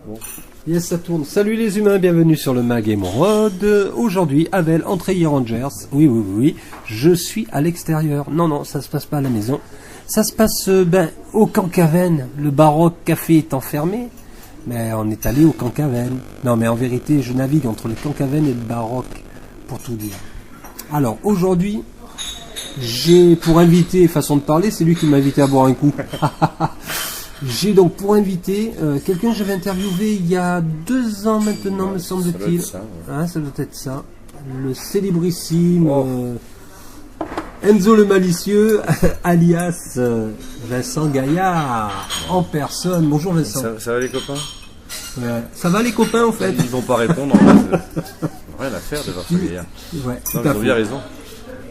Bon. Yes, ça tourne. Salut les humains, bienvenue sur le Mag Game Road. Aujourd'hui, Avel, entrée Rangers. Oui. Je suis à l'extérieur. Non, ça se passe pas à la maison. Ça se passe au Cancaven. Le Baroque Café étant fermé. Mais on est allé au Cancaven. Non, mais en vérité, je navigue entre le Cancaven et le Baroque, pour tout dire. Alors, aujourd'hui, j'ai pour invité, façon de parler, c'est lui qui m'a invité à boire un coup. J'ai donc pour invité quelqu'un que j'avais interviewé il y a 2 ans maintenant, me semble-t-il. Ça doit être ça. Le célébrissime Enzo le malicieux, alias Vincent Gaillard, en personne. Bonjour Vincent. Ça va les copains? Ça va les copains en fait? Ils vont pas répondre. En fait. Rien à faire de Vincent Gaillard. Ouais, non, ils ont bien raison.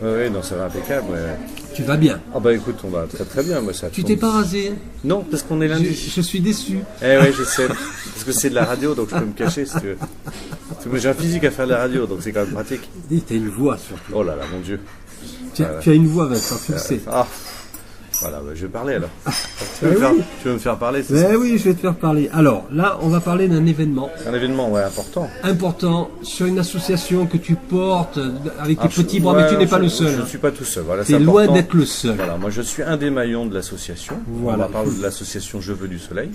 Oui, non, ça va impeccable. Ouais. Tu vas bien? Ah bah écoute, on va très très bien. Moi, ça tu t'es pas rasé? Non, parce qu'on est lundi. Je suis déçu. Ouais, je sais. Parce que c'est de la radio, donc je peux me cacher si tu veux. Parce que moi j'ai un physique à faire de la radio, donc c'est quand même pratique. Et t'as une voix surtout. Oh là là, mon Dieu. Tu as une voix Vincent, tu le sais. Voilà, je vais parler alors. Tu veux me faire parler, c'est ça? Oui, je vais te faire parler. Alors, là, on va parler d'un événement. Un événement, important. Important, sur une association que tu portes avec tes petits bras, mais tu n'es pas le seul. Je ne suis pas tout seul. Voilà, tu es loin d'être le seul. Voilà, moi je suis un des maillons de l'association. Voilà. On va parler de l'association Je veux du soleil.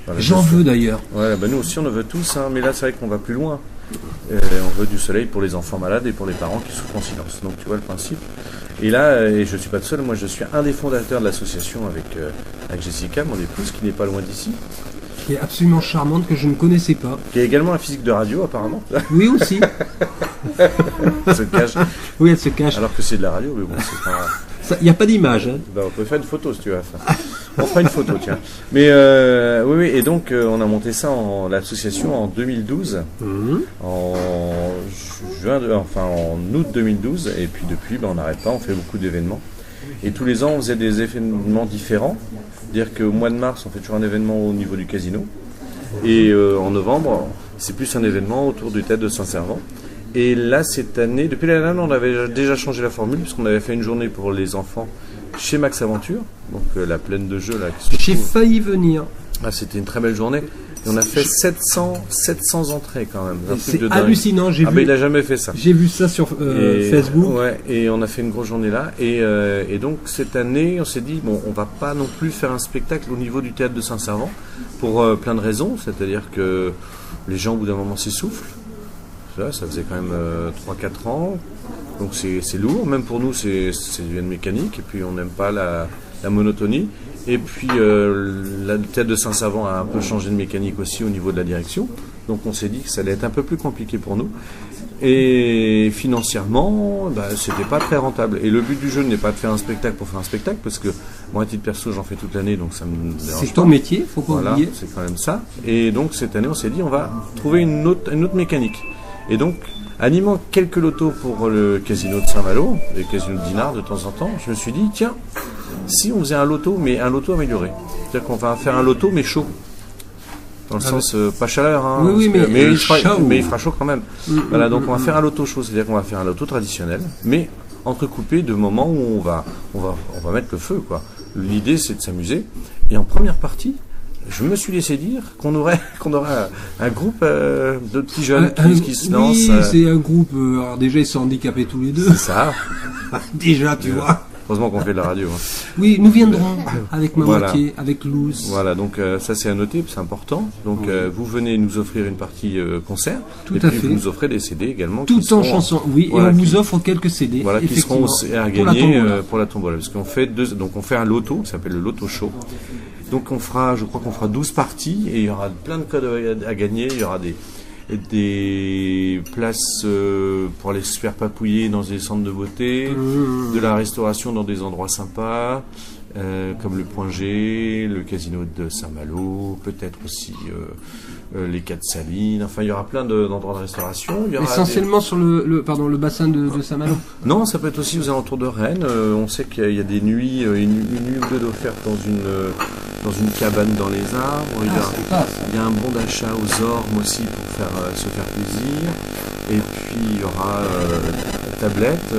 Voilà, J'en veux d'ailleurs. Ouais, nous aussi on en veut tous, mais là c'est vrai qu'on va plus loin. On veut du soleil pour les enfants malades et pour les parents qui souffrent en silence. Donc tu vois le principe. Et là, et je ne suis pas le seul, moi je suis un des fondateurs de l'association avec Jessica, mon épouse, qui n'est pas loin d'ici. Qui est absolument charmante, que je ne connaissais pas. Qui est également un physique de radio apparemment. Oui aussi. Elle se cache. Oui, elle se cache. Alors que c'est de la radio, mais bon, c'est pas... Il n'y a pas d'image. Hein. On peut faire une photo si tu veux. On fera une photo, tiens. Mais oui, et donc on a monté ça, l'association en 2012, en août 2012, et puis depuis, on n'arrête pas, on fait beaucoup d'événements. Et tous les ans, on faisait des événements différents. C'est-à-dire qu'au mois de mars, on fait toujours un événement au niveau du casino. Et en novembre, c'est plus un événement autour du théâtre de Saint-Servant. Et là, cette année, depuis l'année dernière, on avait déjà changé la formule, puisqu'on avait fait une journée pour les enfants chez Max Aventure, donc la plaine de jeux là. J'ai failli venir. C'était une très belle journée. Et on a fait 700 entrées quand même. C'est hallucinant. Il n'a jamais fait ça. J'ai vu ça sur Facebook. Ouais, et on a fait une grosse journée là. Et donc cette année, on s'est dit, on va pas non plus faire un spectacle au niveau du théâtre de Saint-Servant pour plein de raisons. C'est-à-dire que les gens au bout d'un moment s'essoufflent. Ça faisait quand même 3-4 ans. Donc c'est lourd, même pour nous c'est une mécanique, et puis on n'aime pas la monotonie. Et puis le théâtre de Saint-Servant a un peu changé de mécanique aussi au niveau de la direction. Donc on s'est dit que ça allait être un peu plus compliqué pour nous. Et financièrement, c'était pas très rentable. Et le but du jeu n'est pas de faire un spectacle pour faire un spectacle, parce que moi à titre perso j'en fais toute l'année, donc ça me dérange pas. C'est ton métier, faut pas oublier. C'est quand même ça. Et donc cette année on s'est dit on va trouver une autre mécanique. Et donc, animant quelques lotos pour le casino de Saint-Malo, les casinos de Dinard de temps en temps, je me suis dit, tiens, si on faisait un loto, mais un loto amélioré. C'est-à-dire qu'on va faire un loto, mais chaud. Dans le sens, pas chaleur, hein, oui, mais il fera chaud quand même. Voilà, donc on va faire un loto chaud, c'est-à-dire qu'on va faire un loto traditionnel, mais entrecoupé de moments où on va mettre le feu, quoi. L'idée, c'est de s'amuser. Et en première partie, je me suis laissé dire qu'on aurait un groupe de petits jeunes qui se lancent. Oui, c'est un groupe. Alors déjà, ils sont handicapés tous les deux. C'est ça. Déjà, tu vois. Heureusement qu'on fait de la radio. Hein. Oui, nous viendrons avec ma moitié, avec Luz. Voilà, donc ça c'est à noter, c'est important. Donc vous venez nous offrir une partie concert. Tout à fait. Vous nous offrez des CD également. Tout en chanson, oui. Voilà, et on vous offre quelques CD. Voilà, qui seront à gagner pour la tombola. Parce qu'on fait on fait un loto, qui s'appelle le Loto Show. Donc je crois qu'on fera 12 parties, et il y aura plein de codes à gagner. Il y aura des places pour aller se faire papouiller dans des centres de beauté, de la restauration dans des endroits sympas, comme le Point G, le casino de Saint-Malo, peut-être aussi les Quatre Salines. Enfin, il y aura plein d'endroits de restauration. Il y aura essentiellement sur le bassin de Saint-Malo. Non, ça peut être aussi aux alentours de Rennes. On sait qu'il y a des nuits, une nuit ou deux d'offerte dans une cabane dans les arbres. Il y a un bon d'achat aux ormes aussi pour se faire plaisir. Et puis il y aura tablette,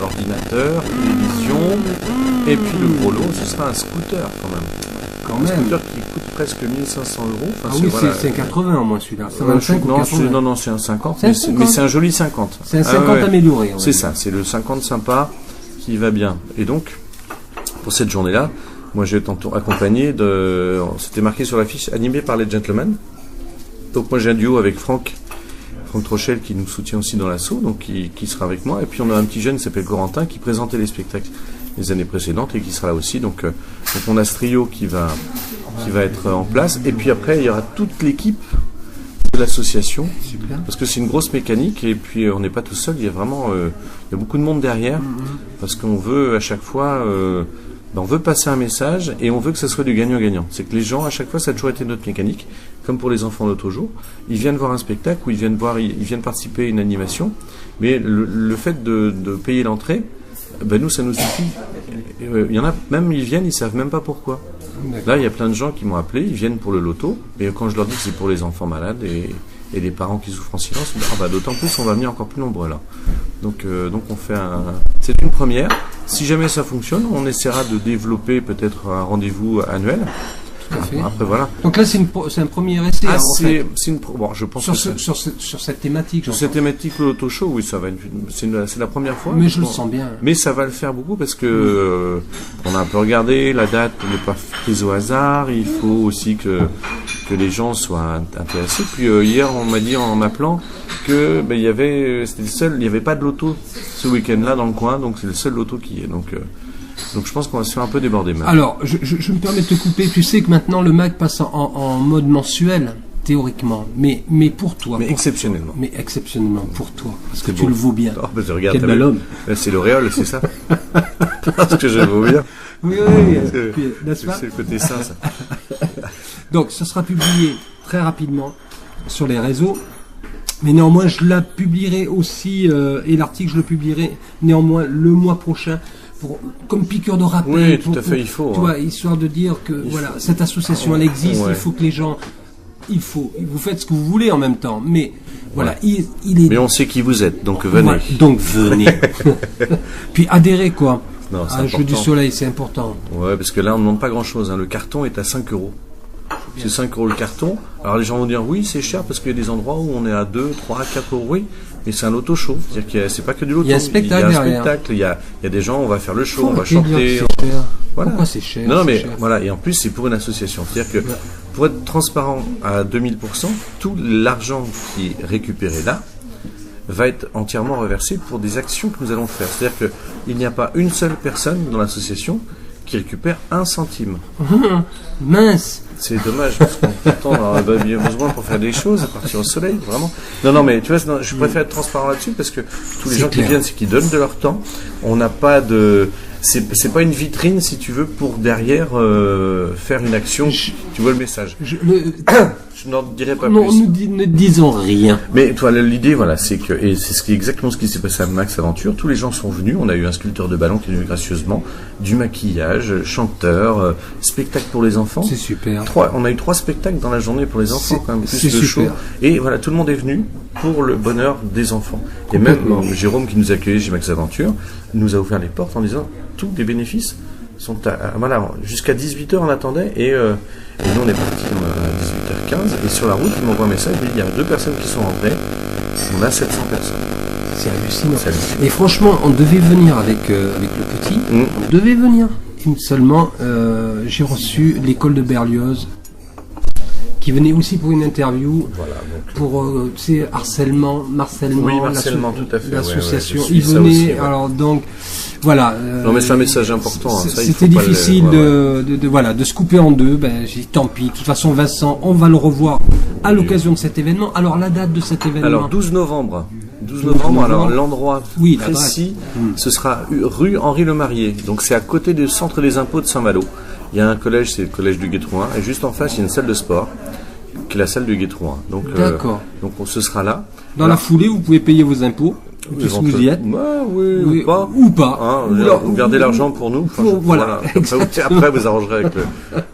ordinateur, télévision. Et puis le gros lot, ce sera un scooter quand même. quand Un même. scooter qui coûte presque 1500 €. Enfin, Ah oui, voilà. c'est un 80 au moins celui-là. C'est 25 ou non, 80. non, c'est un 50. C'est un Mais 50. c'est un joli 50. C'est un 50 amélioré. on va C'est dire. ça, c'est le 50 sympa qui va bien. Et donc, pour cette journée-là, moi j'ai été accompagné de. C'était marqué sur l'affiche, animé par les gentlemen. Donc moi j'ai un duo avec Franck Trochel qui nous soutient aussi dans l'assaut, donc qui sera avec moi. Et puis on a un petit jeune qui s'appelle Corentin qui présentait les spectacles les années précédentes et qui sera là aussi. Donc on a ce trio qui va être en place. Et puis après il y aura toute l'équipe de l'association. Super. Parce que c'est une grosse mécanique et puis on n'est pas tout seul, il y a vraiment il y a beaucoup de monde derrière parce qu'on veut à chaque fois on veut passer un message et on veut que ça soit du gagnant-gagnant. C'est que les gens, à chaque fois, ça a toujours été notre mécanique, comme pour les enfants l'autre jour. Ils viennent voir un spectacle ou ils viennent participer à une animation, mais le fait de payer l'entrée, nous, ça nous suffit. Il y en a, même ils viennent, ils savent même pas pourquoi. Là, il y a plein de gens qui m'ont appelé, ils viennent pour le loto, mais quand je leur dis que c'est pour les enfants malades et les parents qui souffrent en silence, d'autant plus, on va venir encore plus nombreux là. Donc on fait c'est une première. Si jamais ça fonctionne, on essaiera de développer peut-être un rendez-vous annuel. Tout à fait. Après voilà. Donc là, c'est un premier essai. en fait. Je pense Sur cette thématique. sur j'entends. cette thématique le auto show, oui, ça va c'est la première fois. Mais je le sens bien. Mais ça va le faire beaucoup parce que on a un peu regardé, la date n'est pas prise au hasard, il faut aussi que les gens soient intéressés. Puis hier, on m'a dit en m'appelant que il y avait pas de loto ce week-end-là dans le coin, donc c'est le seul loto qui est. Donc je pense qu'on va se faire un peu déborder maintenant. Alors, je me permets de te couper. Tu sais que maintenant le MAG passe en mode mensuel, théoriquement. Mais pour toi. Mais exceptionnellement. Mais exceptionnellement pour toi. Parce que C'est tu beau. le vaux bien. Oh, regarde, Quel bel homme. C'est l'auréole, c'est ça. Parce que je le vaux bien. Oui. N'est-ce pas? C'est le côté sain, ça. Donc, ça sera publié très rapidement sur les réseaux. Mais néanmoins, je la publierai aussi, et l'article, je le publierai néanmoins le mois prochain, comme piqûre de rappel. Oui, tout à fait, il faut. Tu vois, histoire de dire que cette association, elle existe, Ouais. il faut que les gens... vous faites ce que vous voulez en même temps, mais voilà, Ouais. il est... Mais on sait qui vous êtes, donc venez. Voilà, donc venez. Puis adhérez, quoi. Non, c'est À Jeu du important. Soleil, c'est important. Ouais, parce que là, on ne demande pas grand-chose. Le carton est à 5 €. C'est 5 € le carton. Alors les gens vont dire oui, c'est cher parce qu'il y a des endroits où on est à 2, 3, 4 €. Oui, mais c'est un loto show. C'est-à-dire que c'est pas que du loto. Il y a un spectacle derrière. Il y a des gens, on va faire le show, Faut on va arrêter de dire chanter. que c'est cher. Voilà. Pourquoi c'est cher? Non, c'est mais cher. voilà. Et en plus, c'est pour une association. C'est-à-dire que pour être transparent à 2000%, tout l'argent qui est récupéré là va être entièrement reversé pour des actions que nous allons faire. C'est-à-dire qu'il n'y a pas une seule personne dans l'association qui récupère 1 centime. Mince. C'est dommage, parce qu'on pourtant on a bien besoin pour faire des choses, partir au soleil, vraiment. Non, mais tu vois, je préfère être transparent là-dessus, parce que tous les C'est gens clair. qui viennent, c'est qu'ils donnent de leur temps. On n'a pas de... C'est pas une vitrine, si tu veux, pour derrière faire une action. Tu vois le message. Je n'en dirai pas Non, plus. ne disons rien. Mais toi, l'idée, voilà, c'est que, et c'est exactement ce qui s'est passé à Max Aventure, tous les gens sont venus, on a eu un sculpteur de ballon qui est venu gracieusement, du maquillage, chanteur, spectacle pour les enfants. C'est super. On a eu 3 spectacles dans la journée pour les enfants, quand même, plus c'est le show. super. Et voilà, tout le monde est venu pour le bonheur des enfants. Et même Jérôme qui nous a accueillis chez Max Aventure, nous a ouvert les portes en disant, tous les bénéfices sont voilà, jusqu'à 18h on attendait, et nous on est parti à 18h15, et sur la route il m'envoie un message, il y a 2 personnes qui sont rentrées, on a 700 personnes. C'est hallucinant. C'est hallucinant. Et franchement, on devait venir avec le petit. On devait venir. Et seulement, j'ai reçu l'école de Berlioz qui venait aussi pour une interview. Voilà, donc, Pour tu sais, harcèlement, oui, harcèlement, tout à fait. L'association. Ouais, je suis Il ça venait, aussi, ouais. alors donc, voilà. Non, mais c'est un message important. Hein, ça, il C'était faut pas difficile ouais. de se couper en deux. J'ai dit tant pis. De toute façon, Vincent, on va le revoir à l'occasion de cet événement. Alors la date de cet événement. Alors 12 novembre. 12 novembre, alors l'endroit Oui, précis, ce sera rue Henri Lemarié. Donc c'est à côté du centre des impôts de Saint-Malo. Il y a un collège, c'est le collège du Gué-Trouin, et juste en face, il y a une salle de sport, qui est la salle du Gué-Trouin. Donc, D'accord. donc ce sera là. Dans la foulée, vous pouvez payer vos impôts. Qui se vous y êtes. Oui, ou pas. Ou pas. Hein, vous gardez l'argent pour nous. Voilà. Après, vous arrangerez avec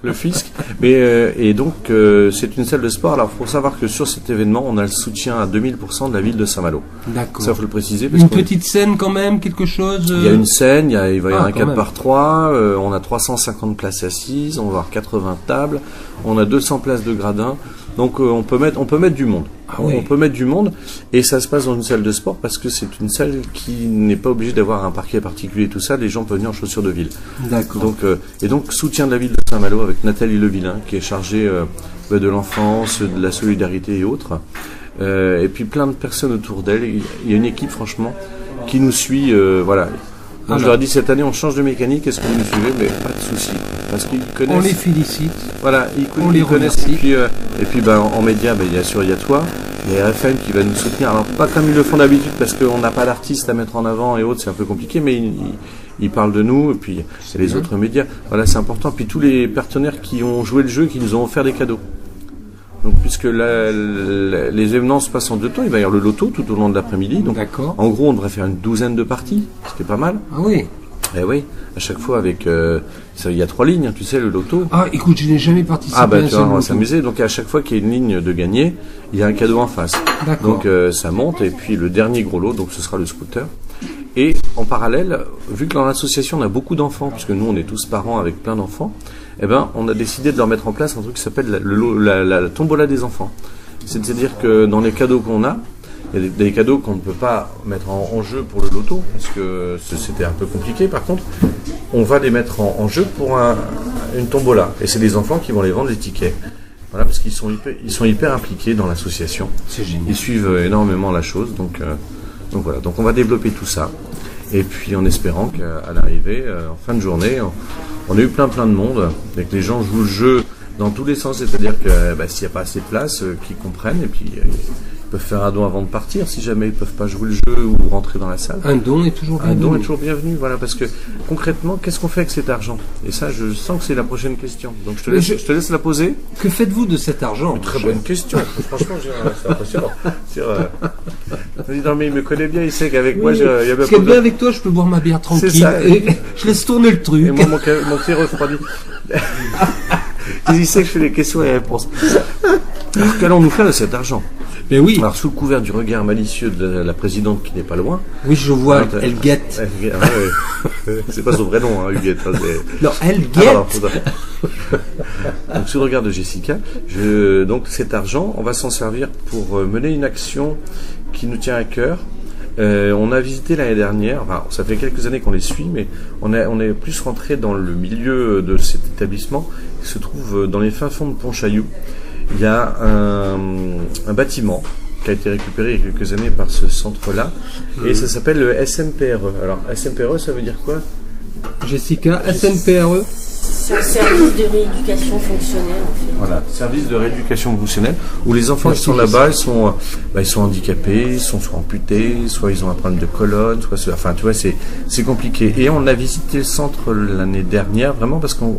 le fisc. Mais, et donc, c'est une salle de sport. Alors, faut savoir que sur cet événement, on a le soutien à 2000% de la ville de Saint-Malo. D'accord. Ça, faut le préciser. Une petite scène quand même, quelque chose. Il y a une scène, il va y avoir un 4 même. par 3, on a 350 places assises, on va avoir 80 tables, on a 200 places de gradins. Donc on peut mettre du monde. Oui. On peut mettre du monde et ça se passe dans une salle de sport parce que c'est une salle qui n'est pas obligée d'avoir un parquet particulier, tout ça. Les gens peuvent venir en chaussures de ville. D'accord. Donc soutien de la ville de Saint-Malo avec Nathalie Levillain qui est chargée de l'enfance, de la solidarité et autres. Et puis plein de personnes autour d'elle. Il y a une équipe franchement qui nous suit. Voilà. Donc, je leur ai dit cette année on change de mécanique, est-ce que vous nous suivez? Mais pas de souci, parce qu'ils connaissent. On les félicite. Voilà, on les connaissent. remercie. Et puis en médias, bien sûr il y a toi, il y a RFM qui va nous soutenir. Alors pas comme ils le font d'habitude parce qu'on n'a pas d'artistes à mettre en avant et autres, c'est un peu compliqué, mais ils parlent de nous et puis c'est les autres médias. Voilà, c'est important. Puis tous les partenaires qui ont joué le jeu, qui nous ont offert des cadeaux. Donc, puisque les événements se passent en 2 temps, il va y avoir le loto tout au long de l'après-midi. Donc, en gros, on devrait faire une 12aine de parties, ce qui est pas mal. Ah oui. Eh oui, à chaque fois avec... il y a 3 lignes, tu sais, le loto. Ah, écoute, je n'ai jamais participé à tu vois, on va s'amuser. Donc, à chaque fois qu'il y a une ligne de gagner, il y a un cadeau en face. D'accord. Donc, ça monte. Et puis, le dernier gros lot, donc ce sera le scooter. Et en parallèle, vu que dans l'association, on a beaucoup d'enfants, puisque nous, on est tous parents avec plein d'enfants, eh ben, on a décidé de leur mettre en place un truc qui s'appelle la tombola des enfants. C'est-à-dire que dans les cadeaux qu'on a, il y a des cadeaux qu'on ne peut pas mettre en jeu pour le loto, parce que c'était un peu compliqué. Par contre, on va les mettre en jeu pour une tombola. Et c'est les enfants qui vont les vendre les tickets. Voilà, parce qu'ils sont hyper impliqués dans l'association. C'est génial. Ils suivent énormément la chose. Donc voilà. Donc on va développer tout ça. Et puis en espérant qu'à l'arrivée, en fin de journée, on a eu plein de monde, et que les gens jouent le jeu dans tous les sens, c'est-à-dire que s'il n'y a pas assez de place, qu'ils comprennent, et puis ils peuvent faire un don avant de partir, si jamais ils ne peuvent pas jouer le jeu ou rentrer dans la salle. Un don est toujours bienvenu. Un don est toujours bienvenu, voilà, parce que concrètement, qu'est-ce qu'on fait avec cet argent? Et ça, je sens que c'est la prochaine question. Donc je te laisse la poser. Que faites-vous de cet argent? Une très bonne question. Franchement, c'est impressionnant. Non, mais il me connaît bien, il sait qu'avec moi, il y a bien. Ce qui est bien avec toi, je peux boire ma bière tranquille. C'est ça. Et je laisse tourner le truc. Et moi, mon thé refroidi. Il sait que je fais les questions et les réponses. Alors, qu'allons-nous faire de cet argent? Mais oui. Alors, sous le couvert du regard malicieux de la présidente qui n'est pas loin. Oui, je vois, elle guette. C'est pas son vrai nom, hein, Huguette. Non, elle guette. Donc, sous le regard de Jessica, donc cet argent, on va s'en servir pour mener une action qui nous tient à cœur. On a visité l'année dernière, enfin, ça fait quelques années qu'on les suit, mais on est plus rentré dans le milieu de cet établissement qui se trouve dans les fins fonds de Pontchaillou. Il y a un bâtiment qui a été récupéré il y a quelques années par ce centre-là, et ça s'appelle le SMPRE. Alors, SMPRE, ça veut dire quoi? Jessica, SMPRE? C'est un service de rééducation fonctionnelle, en fait. Voilà, service de rééducation fonctionnelle, où les enfants qui sont là-bas, ils sont handicapés, ils sont soit amputés, soit ils ont un problème de colonne, enfin, tu vois, c'est compliqué. Et on a visité le centre l'année dernière, vraiment parce qu'on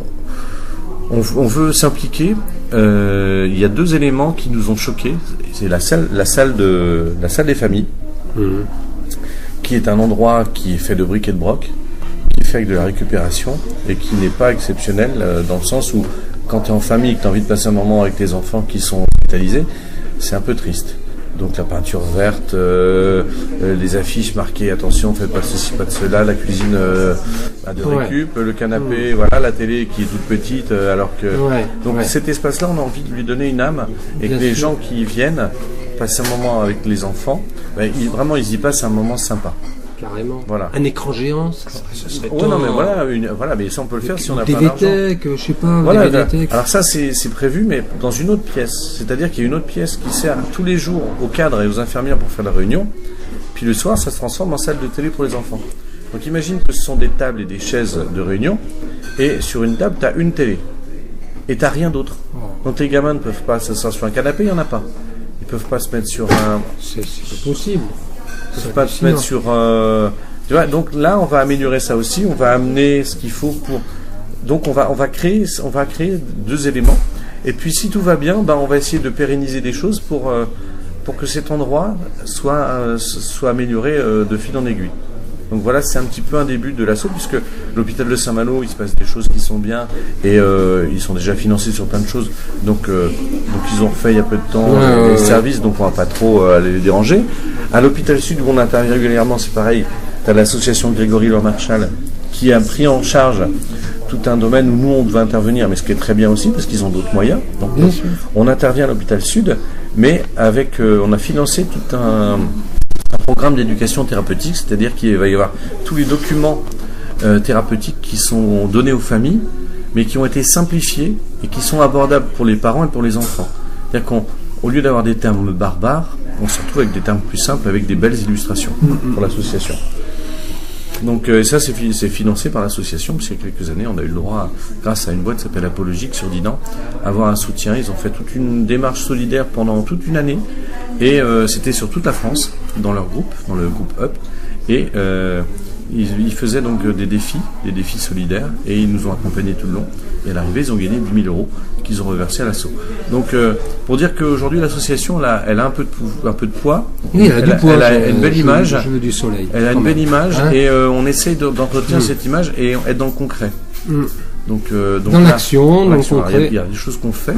veut s'impliquer. Il y a 2 éléments qui nous ont choqués. C'est la salle des familles, qui est un endroit qui est fait de briques et de broc, qui est fait avec de la récupération et qui n'est pas exceptionnel dans le sens où quand tu es en famille et que tu as envie de passer un moment avec tes enfants qui sont hospitalisés, c'est un peu triste. Donc la peinture verte, les affiches marquées attention, faites pas ceci, pas de cela, la cuisine de récup, le canapé, voilà, la télé qui est toute petite, alors que donc cet espace-là, on a envie de lui donner une âme et que les gens qui viennent passer un moment avec les enfants, vraiment ils y passent un moment sympa. Carrément. Voilà. Un écran géant. Non mais voilà, mais ça on peut le faire si on a pas d'argent. DVTech, je sais pas. Voilà. Alors ça c'est prévu, mais dans une autre pièce. C'est-à-dire qu'il y a une autre pièce qui sert tous les jours aux cadres et aux infirmières pour faire la réunion. Puis le soir, ça se transforme en salle de télé pour les enfants. Donc imagine que ce sont des tables et des chaises de réunion, et sur une table, tu as une télé. Et tu n'as rien d'autre. Donc tes gamins ne peuvent pas s'asseoir sur un canapé, il n'y en a pas. Ils ne peuvent pas se mettre sur un... C'est pas possible. Ils ne peuvent pas se mettre sur... Tu vois, donc là, on va améliorer ça aussi. On va amener ce qu'il faut pour... Donc on va créer 2 éléments. Et puis si tout va bien, on va essayer de pérenniser des choses pour pour que cet endroit soit amélioré de fil en aiguille. Donc voilà, c'est un petit peu un début de l'assaut, puisque l'hôpital de Saint-Malo, il se passe des choses qui sont bien, et ils sont déjà financés sur plein de choses. Donc ils ont refait il y a peu de temps les services, donc on va pas trop aller les déranger. À l'hôpital Sud, où on intervient régulièrement, c'est pareil. Tu as l'association Grégory Laure Marchal qui a pris en charge tout un domaine où nous on devait intervenir, mais ce qui est très bien aussi parce qu'ils ont d'autres moyens. Donc on intervient à l'hôpital Sud, mais avec on a financé tout un programme d'éducation thérapeutique, c'est-à-dire qu'il va y avoir tous les documents thérapeutiques qui sont donnés aux familles, mais qui ont été simplifiés et qui sont abordables pour les parents et pour les enfants. C'est-à-dire qu'au lieu d'avoir des termes barbares, on se retrouve avec des termes plus simples, avec des belles illustrations pour l'association. Donc ça c'est financé par l'association, puisqu'il y a quelques années on a eu le droit, grâce à une boîte qui s'appelle Apologique sur Dinan, à avoir un soutien. Ils ont fait toute une démarche solidaire pendant toute une année, et c'était sur toute la France, dans leur groupe, dans le groupe Up, et ils faisaient donc des défis solidaires, et ils nous ont accompagnés tout le long, et à l'arrivée ils ont gagné 10 000 € qu'ils ont reversés à l'asso. Donc pour dire qu'aujourd'hui l'association elle a un peu de poids. Oui, elle a du poids. Elle a une belle image. Je veux du soleil. Elle a une belle image, et on essaye d'entretenir cette image et être dans le concret. Donc dans l'action, dans le concret. Il y a des choses qu'on fait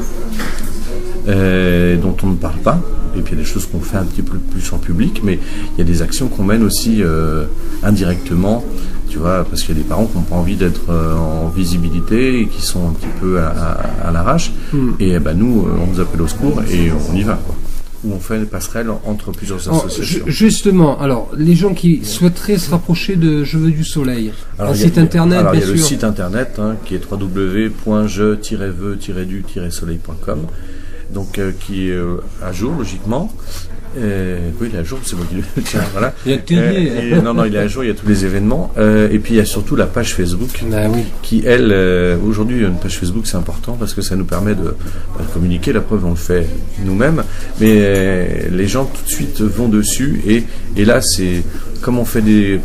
dont on ne parle pas, et puis il y a des choses qu'on fait un petit peu plus en public, mais il y a des actions qu'on mène aussi indirectement, tu vois, parce qu'il y a des parents qui n'ont pas envie d'être en visibilité et qui sont un petit peu à l'arrache, et nous on nous appelle au secours et on y va, quoi. Où on fait une passerelle entre plusieurs associations. Justement, alors les gens qui souhaiteraient se rapprocher de Je veux du soleil, un site internet, bien sûr. Il y a le site internet qui est www.je-veux-du-soleil.com, donc qui est à jour logiquement. Oui, il est à jour, c'est moi qui le tiens, voilà. Il y a télé. Non, il est à jour, il y a tous les événements. Et puis il y a surtout la page Facebook, qui, elle, aujourd'hui, une page Facebook, c'est important parce que ça nous permet de communiquer. La preuve, on le fait nous-mêmes. Mais les gens, tout de suite, vont dessus. Et là, c'est comme on fait des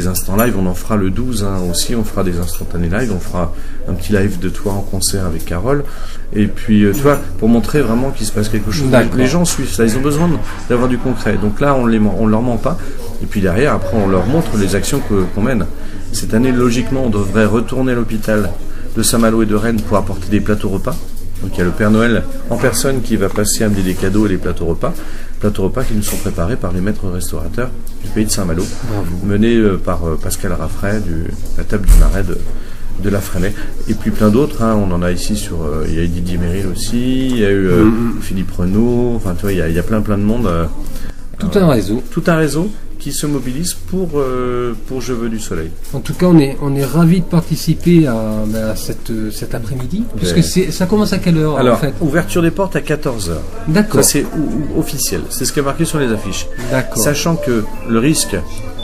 instants live, on en fera le 12 aussi, on fera des instantanés live, on fera un petit live de toi en concert avec Carole. Et puis, tu vois, pour montrer vraiment qu'il se passe quelque chose. Les gens suivent ça, ils ont besoin d'avoir du concret. Donc là, on leur ment pas. Et puis derrière, après, on leur montre les actions qu'on mène. Cette année, logiquement, on devrait retourner à l'hôpital de Saint-Malo et de Rennes pour apporter des plateaux repas. Donc il y a le Père Noël en personne qui va passer amener des cadeaux et des plateaux repas. Plateaux repas qui nous sont préparés par les maîtres restaurateurs du pays de Saint-Malo, menés par Pascal Raffray, la table du Marais de la Fresnay, et puis plein d'autres. On en a ici il y a eu Didier Méril aussi, il y a eu Philippe Renaud, enfin tu vois, il y a plein de monde. Tout un réseau qui se mobilise pour Je veux du soleil. En tout cas, on est ravis de participer à cet après-midi, puisque ça commence à quelle heure? Alors, en fait, ouverture des portes à 14h. D'accord. Ça c'est officiel, c'est ce qui est marqué sur les affiches. D'accord. Sachant que le risque,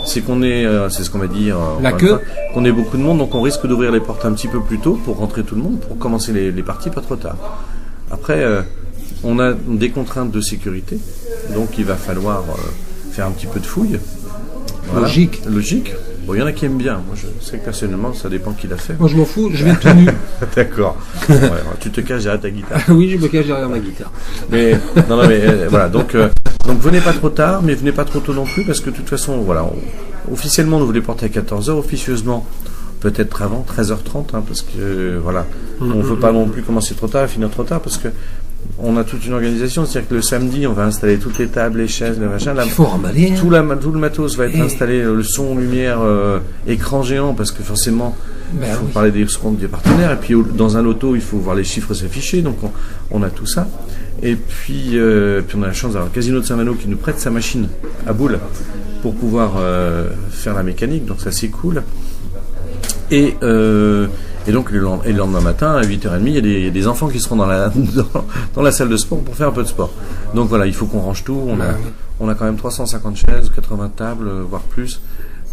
c'est qu'on c'est ce qu'on va dire, qu'on ait beaucoup de monde, donc on risque d'ouvrir les portes un petit peu plus tôt pour rentrer tout le monde, pour commencer les parties pas trop tard. Après, on a des contraintes de sécurité, donc il va falloir faire un petit peu de fouille. Voilà. Logique. Bon, il y en a qui aiment bien. Moi, je sais que personnellement, ça dépend qui l'a fait. Moi, je m'en fous, je vais tout nu. D'accord. Ouais, tu te caches derrière ta guitare. Oui, je me cache derrière ma guitare. Mais voilà. Donc venez pas trop tard, mais venez pas trop tôt non plus, parce que de toute façon, voilà, officiellement, on ouvre les portes à 14h, officieusement, peut-être avant 13h30, parce que voilà, on veut pas non plus commencer trop tard et finir trop tard, parce que on a toute une organisation, c'est-à-dire que le samedi, on va installer toutes les tables, les chaises, les machins. Il faut remballer. Tout le matos va être installé, le son, lumière, écran géant, parce que forcément, il faut parler des comptes des partenaires. Et puis, dans un loto, il faut voir les chiffres s'afficher. Donc, on a tout ça. Et puis on a la chance d'avoir le Casino de Saint-Malo qui nous prête sa machine à boules pour pouvoir faire la mécanique. Donc, ça, c'est cool. Et donc le lendemain matin à 8h30, il y a des enfants qui seront dans la salle de sport pour faire un peu de sport. Donc voilà, il faut qu'on range tout. On a quand même 350 chaises, 80 tables, voire plus.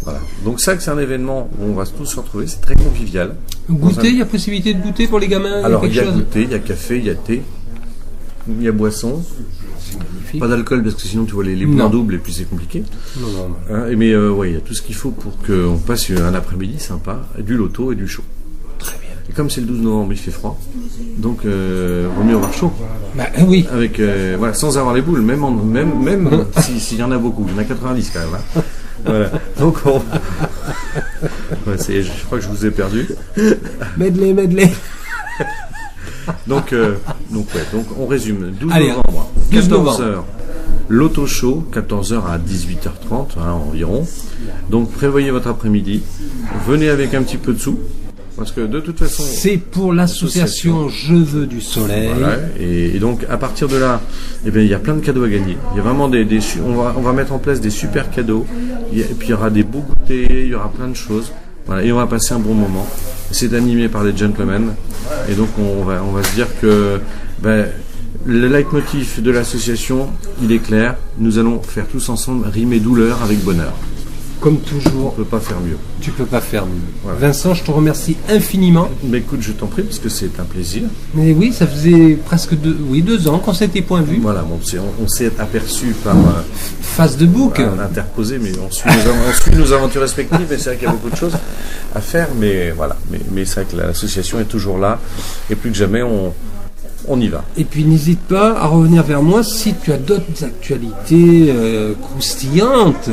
Voilà. Donc ça, c'est un événement où on va tous se retrouver. C'est très convivial. Goûter, il y a possibilité de goûter pour les gamins? Alors il y a goûter, il y a café, il y a thé, il y a boisson. Pas d'alcool parce que sinon tu vois les points doubles et puis c'est compliqué. Non. Mais il y a tout ce qu'il faut pour qu'on passe un après-midi sympa, du loto et du show. Très bien. Et comme c'est le 12 novembre, il fait froid. Donc, vaut mieux avoir chaud. Bah, oui. Avec, voilà, sans avoir les boules, même s'il y en a beaucoup. Il y en a 90 quand même. Hein. Voilà. Donc, ouais, je crois que je vous ai perdu. Medley. Donc, on résume. 12 Allez, novembre, 12 14h, l'auto show, 14h à 18h30 hein, environ. Donc prévoyez votre après-midi. Venez avec un petit peu de sous. Parce que de toute façon... C'est pour l'association Je veux du soleil. Voilà, et donc à partir de là, eh bien, il y a plein de cadeaux à gagner. Il y a vraiment on va mettre en place des super cadeaux. Et puis il y aura des beaux goûters, il y aura plein de choses. Voilà, et on va passer un bon moment. C'est animé par les gentlemen. Et donc on va se dire que le leitmotiv de l'association, il est clair. Nous allons faire tous ensemble rimer douleur avec bonheur. Comme toujours. On ne peut pas faire mieux. Tu peux pas faire mieux. Voilà. Vincent, je te remercie infiniment. Mais écoute, je t'en prie, parce que c'est un plaisir. Mais oui, ça faisait presque 2 ans qu'on s'était point vu. Voilà, bon, on s'est aperçu par... Face de bouc. Interposé, mais on suit nos aventures respectives, et c'est vrai qu'il y a beaucoup de choses à faire, mais voilà. Mais c'est vrai que l'association est toujours là, et plus que jamais, on y va. Et puis n'hésite pas à revenir vers moi si tu as d'autres actualités croustillantes.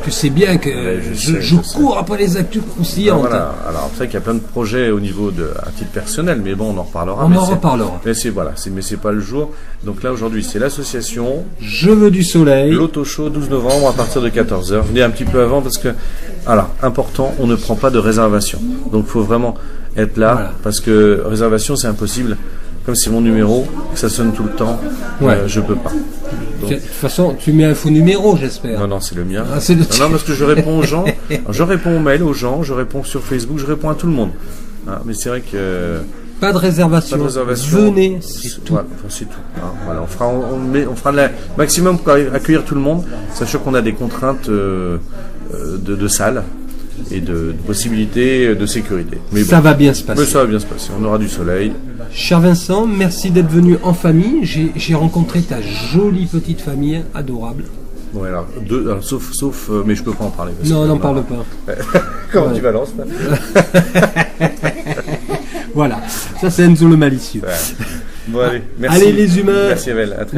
Tu sais bien que je cours après les actus croustillantes. Voilà. Alors c'est vrai qu'il y a plein de projets au niveau à titre personnel, mais bon, on en reparlera. On en reparlera. Mais c'est pas le jour. Donc là aujourd'hui c'est l'association Je veux du soleil. L'auto show 12 novembre à partir de 14h. Venez un petit peu avant parce que, alors important, on ne prend pas de réservation. Donc il faut vraiment être là parce que réservation c'est impossible. Comme c'est mon numéro, que ça sonne tout le temps, je peux pas. Donc, de toute façon, tu mets un faux numéro, j'espère. Non, c'est le mien. Ah, c'est le non, parce que je réponds aux gens, je réponds aux mails aux gens, je réponds sur Facebook, je réponds à tout le monde. Ah, mais c'est vrai que... Pas de réservation. Venez, c'est tout. Voilà, c'est tout. Hein, voilà, on fera le maximum pour accueillir tout le monde, sachant qu'on a des contraintes de salles et de possibilités de sécurité. Mais ça va bien se passer. Mais ça va bien se passer, on aura du soleil. Cher Vincent, merci d'être venu en famille. J'ai rencontré ta jolie petite famille, adorable. Bon, alors, sauf mais je peux pas en parler. Non, n'en parle pas. Comment tu balances là. Voilà, ça c'est Enzo le malicieux. Bon, allez, merci. Allez les humains. Merci Evel, à très